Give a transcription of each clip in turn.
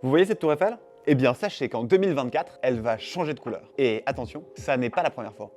Vous voyez cette tour Eiffel? Eh bien, sachez qu'en 2024, elle va changer de couleur. Et attention, ça n'est pas la première fois.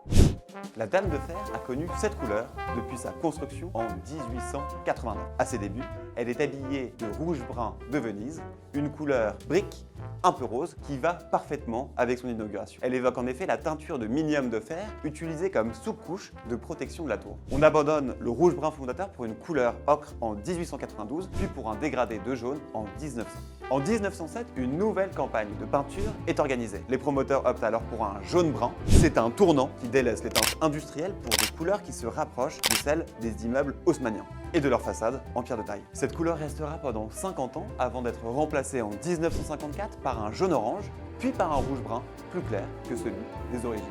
La Dame de Fer a connu cette couleur depuis sa construction en 1889. À ses débuts, elle est habillée de rouge-brun de Venise, une couleur brique un peu rose qui va parfaitement avec son inauguration. Elle évoque en effet la teinture de minium de fer utilisée comme sous-couche de protection de la tour. On abandonne le rouge-brun fondateur pour une couleur ocre en 1892, puis pour un dégradé de jaune en 1900. En 1907, une nouvelle campagne de peinture est organisée. Les promoteurs optent alors pour un jaune-brun. C'est un tournant qui délaisse les teintes industrielles pour des couleurs qui se rapprochent de celles des immeubles haussmanniens et de leur façade en pierre de taille. Cette couleur restera pendant 50 ans avant d'être remplacée en 1954 par un jaune-orange, puis par un rouge-brun plus clair que celui des origines.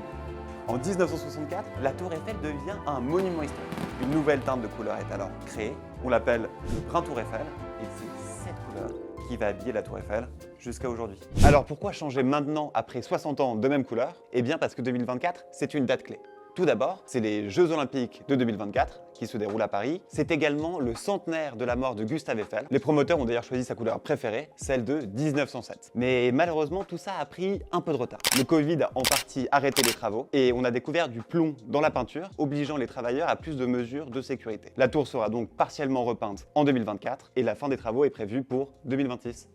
En 1964, la tour Eiffel devient un monument historique. Une nouvelle teinte de couleur est alors créée. On l'appelle le brun tour Eiffel et c'est cette couleur qui va habiller la tour Eiffel jusqu'à aujourd'hui. Alors pourquoi changer maintenant après 60 ans de même couleur? Eh bien parce que 2024, c'est une date clé. Tout d'abord, c'est les Jeux Olympiques de 2024 qui se déroulent à Paris. C'est également le centenaire de la mort de Gustave Eiffel. Les promoteurs ont d'ailleurs choisi sa couleur préférée, celle de 1907. Mais malheureusement, tout ça a pris un peu de retard. Le Covid a en partie arrêté les travaux et on a découvert du plomb dans la peinture, obligeant les travailleurs à plus de mesures de sécurité. La tour sera donc partiellement repeinte en 2024 et la fin des travaux est prévue pour 2026.